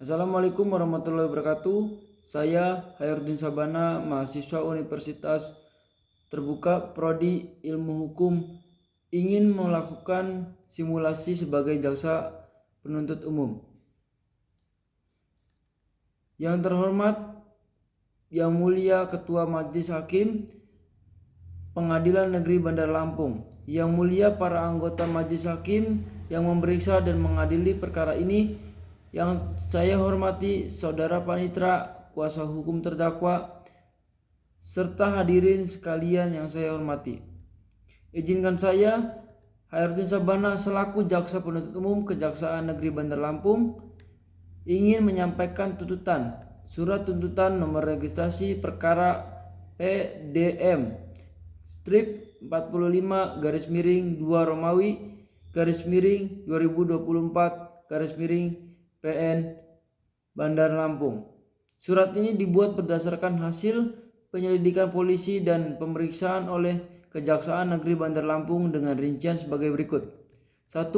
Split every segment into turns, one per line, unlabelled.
Assalamualaikum warahmatullahi wabarakatuh. Saya Hairudin Sabana, mahasiswa Universitas Terbuka Prodi Ilmu Hukum, ingin melakukan simulasi sebagai jaksa penuntut umum. Yang terhormat, Yang Mulia Ketua Majelis Hakim Pengadilan Negeri Bandar Lampung, Yang Mulia para anggota Majelis Hakim yang memeriksa dan mengadili perkara ini, yang saya hormati Saudara Panitra, kuasa hukum terdakwa, serta hadirin sekalian yang saya hormati. Izinkan saya, Hairudin Sabana, selaku Jaksa Penuntut Umum Kejaksaan Negeri Bandar Lampung, ingin menyampaikan tuntutan surat tuntutan nomor registrasi perkara PDM strip 45 garis miring 2 Romawi garis miring 2024 garis miring PN Bandar Lampung. Surat ini dibuat berdasarkan hasil penyelidikan polisi dan pemeriksaan oleh Kejaksaan Negeri Bandar Lampung dengan rincian sebagai berikut. 1.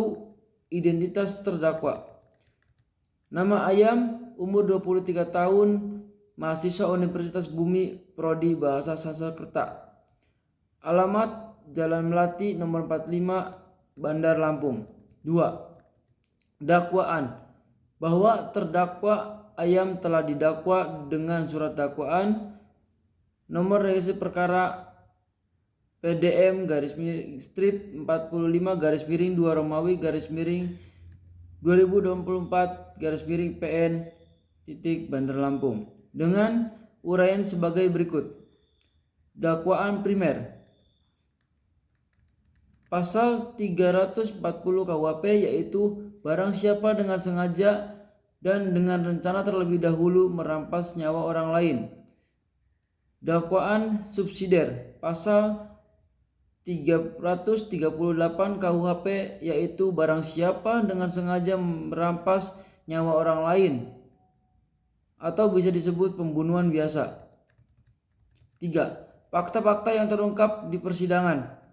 Identitas terdakwa. Nama Ayam, umur 23 tahun, mahasiswa Universitas Bumi, Prodi Bahasa Sanskerta. Alamat Jalan Melati nomor 45 Bandar Lampung. 2. Dakwaan. Bahwa terdakwa Ayam telah didakwa dengan surat dakwaan nomor registrasi perkara PDM garis miring strip 45 garis miring 2 Romawi garis miring 2024 garis miring PN titik Bandar Lampung dengan uraian sebagai berikut. Dakwaan primer. Pasal 340 KUHP, yaitu barang siapa dengan sengaja dan dengan rencana terlebih dahulu merampas nyawa orang lain. Dakwaan subsidiar. Pasal 338 KUHP, yaitu barang siapa dengan sengaja merampas nyawa orang lain atau bisa disebut pembunuhan biasa. 3. Fakta-fakta yang terungkap di persidangan.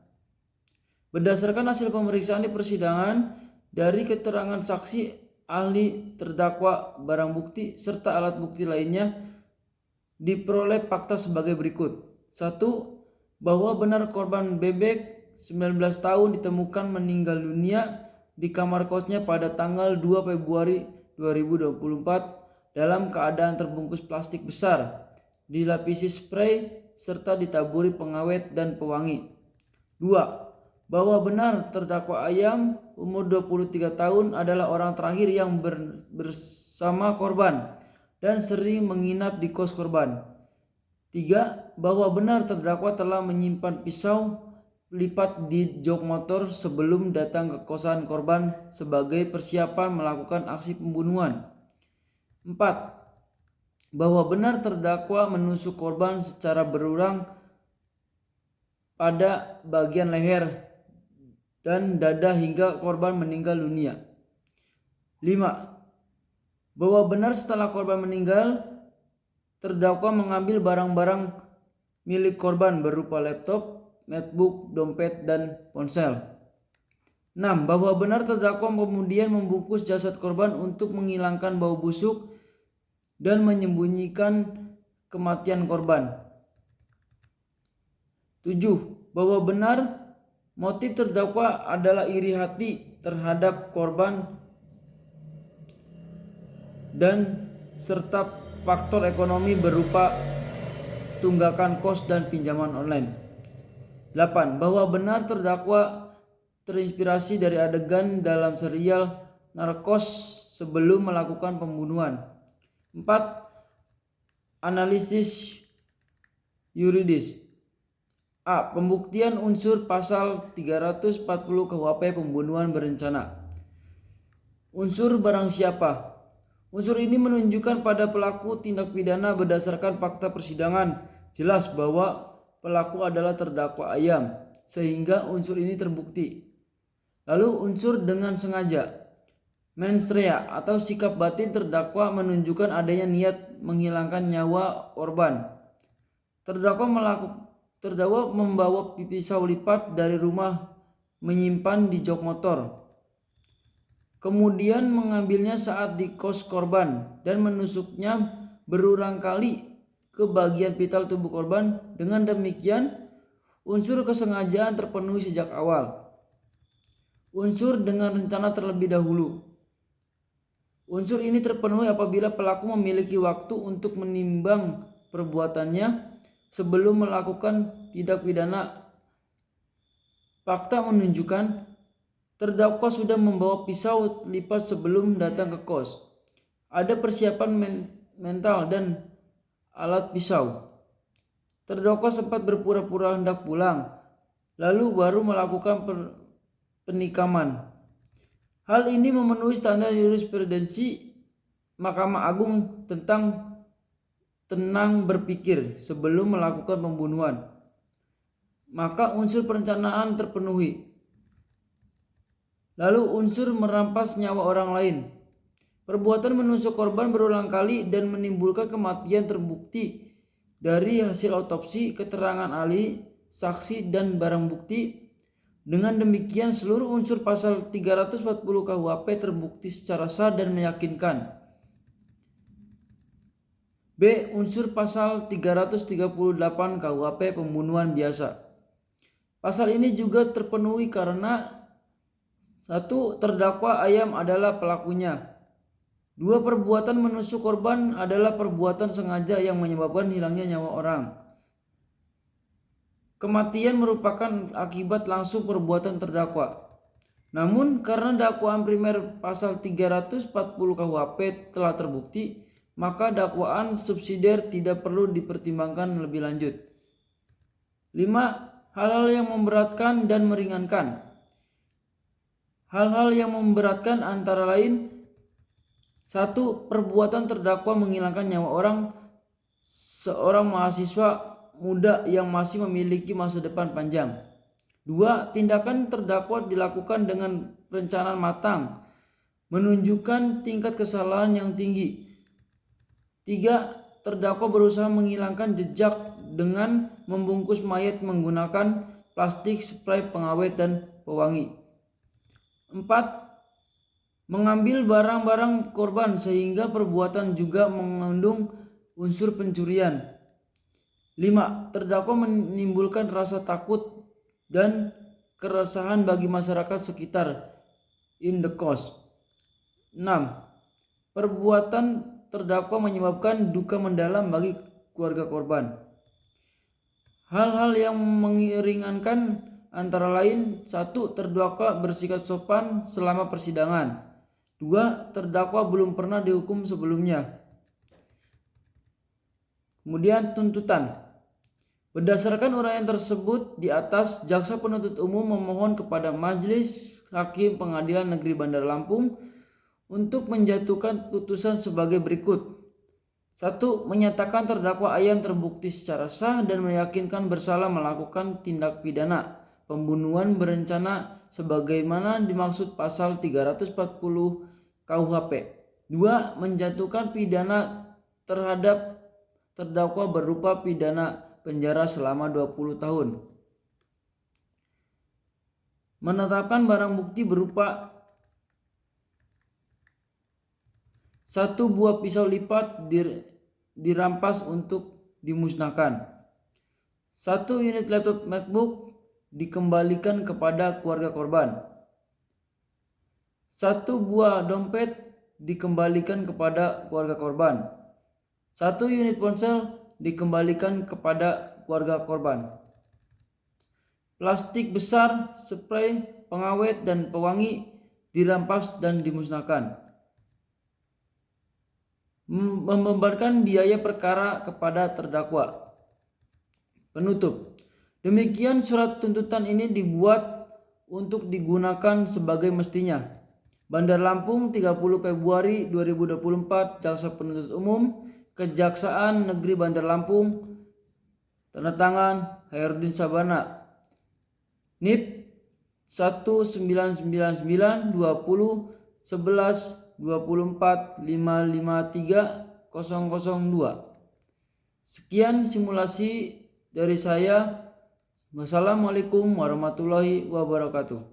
Berdasarkan hasil pemeriksaan di persidangan, dari keterangan saksi, ahli, terdakwa, barang bukti, serta alat bukti lainnya, diperoleh fakta sebagai berikut. 1. Bahwa benar korban Bebek 19 tahun ditemukan meninggal dunia di kamar kosnya pada tanggal 2 Februari 2024 dalam keadaan terbungkus plastik besar, dilapisi spray, serta ditaburi pengawet dan pewangi. 2. Bahwa benar terdakwa Ayam, umur 23 tahun, adalah orang terakhir yang bersama korban dan sering menginap di kos korban. 3. Bahwa benar terdakwa telah menyimpan pisau lipat di jok motor sebelum datang ke kosan korban sebagai persiapan melakukan aksi pembunuhan. 4. Bahwa benar terdakwa menusuk korban secara berulang pada bagian leher dan dada hingga korban meninggal dunia. 5. Bahwa benar setelah korban meninggal, terdakwa mengambil barang-barang milik korban berupa laptop, notebook, dompet, dan ponsel. 6. Bahwa benar terdakwa kemudian membungkus jasad korban untuk menghilangkan bau busuk dan menyembunyikan kematian korban. 7. Bahwa benar motif terdakwa adalah iri hati terhadap korban dan serta faktor ekonomi berupa tunggakan kos dan pinjaman online. 8. Bahwa benar terdakwa terinspirasi dari adegan dalam serial Narcos sebelum melakukan pembunuhan. 4. Analisis yuridis. A. Pembuktian unsur pasal 340 KUHP pembunuhan berencana. Unsur barang siapa. Unsur ini menunjukkan pada pelaku tindak pidana berdasarkan fakta persidangan jelas bahwa pelaku adalah terdakwa Ayam, sehingga unsur ini terbukti. Lalu unsur dengan sengaja. Mens rea atau sikap batin terdakwa menunjukkan adanya niat menghilangkan nyawa korban. Terdakwa membawa pisau lipat dari rumah, menyimpan di jok motor. kemudian mengambilnya saat di kos korban dan menusuknya berulang kali ke bagian vital tubuh korban. Dengan demikian, unsur kesengajaan terpenuhi sejak awal. Unsur dengan rencana terlebih dahulu. Unsur ini terpenuhi apabila pelaku memiliki waktu untuk menimbang perbuatannya sebelum melakukan tindak pidana. Fakta menunjukkan terdakwa sudah membawa pisau lipat sebelum datang ke kos. Ada persiapan mental dan alat pisau. Terdakwa sempat berpura-pura hendak pulang, lalu baru melakukan penikaman. Hal ini memenuhi standar jurisprudensi Mahkamah Agung tentang tenang berpikir sebelum melakukan pembunuhan. Maka unsur perencanaan terpenuhi. Lalu unsur merampas nyawa orang lain. Perbuatan menusuk korban berulang kali dan menimbulkan kematian terbukti dari hasil otopsi, keterangan ahli, saksi, dan barang bukti. Dengan demikian seluruh unsur pasal 340 KUHP terbukti secara sah dan meyakinkan. B. Unsur pasal 338 KUHP pembunuhan biasa. Pasal ini juga terpenuhi karena 1. Terdakwa ayam adalah pelakunya. 2. Perbuatan menusuk korban adalah perbuatan sengaja yang menyebabkan hilangnya nyawa orang. Kematian merupakan akibat langsung perbuatan terdakwa. Namun karena dakwaan primer pasal 340 KUHP telah terbukti, maka dakwaan subsidiar tidak perlu dipertimbangkan lebih lanjut. 5. Hal-hal yang memberatkan dan meringankan. Hal-hal yang memberatkan antara lain: 1. Perbuatan terdakwa menghilangkan nyawa orang seorang mahasiswa muda yang masih memiliki masa depan panjang. 2. Tindakan terdakwa dilakukan dengan perencanaan matang, menunjukkan tingkat kesalahan yang tinggi. 3. Terdakwa berusaha menghilangkan jejak dengan membungkus mayat menggunakan plastik, spray pengawet, dan pewangi. 4. Mengambil barang-barang korban sehingga perbuatan juga mengandung unsur pencurian. 5. Terdakwa menimbulkan rasa takut dan keresahan bagi masyarakat sekitar in the cause. 6. Perbuatan terdakwa menyebabkan duka mendalam bagi keluarga korban. Hal-hal yang meringankan antara lain: 1. Terdakwa bersikap sopan selama persidangan. 2. Terdakwa belum pernah dihukum sebelumnya. Kemudian tuntutan. Berdasarkan uraian tersebut di atas, jaksa penuntut umum memohon kepada Majelis Hakim Pengadilan Negeri Bandar Lampung untuk menjatuhkan putusan sebagai berikut. 1. Menyatakan terdakwa ayam terbukti secara sah dan meyakinkan bersalah melakukan tindak pidana pembunuhan berencana sebagaimana dimaksud pasal 340 KUHP. 2. Menjatuhkan pidana terhadap terdakwa berupa pidana penjara selama 20 tahun. Menetapkan barang bukti berupa 1. Buah pisau lipat dirampas untuk dimusnahkan. 1. Unit laptop MacBook dikembalikan kepada keluarga korban. 1. Buah dompet dikembalikan kepada keluarga korban. 1. Unit ponsel dikembalikan kepada keluarga korban. Plastik besar, spray, pengawet, dan pewangi dirampas dan dimusnahkan. Membebankan biaya perkara kepada terdakwa. Penutup. Demikian surat tuntutan ini dibuat untuk digunakan sebagai mestinya. Bandar Lampung, 30 Februari 2024, Jaksa Penuntut Umum, Kejaksaan Negeri Bandar Lampung, tanda tangan Hairudin Sabana, NIP 1999 20 11 24 553 002. Sekian simulasi dari saya. Wassalamualaikum warahmatullahi wabarakatuh.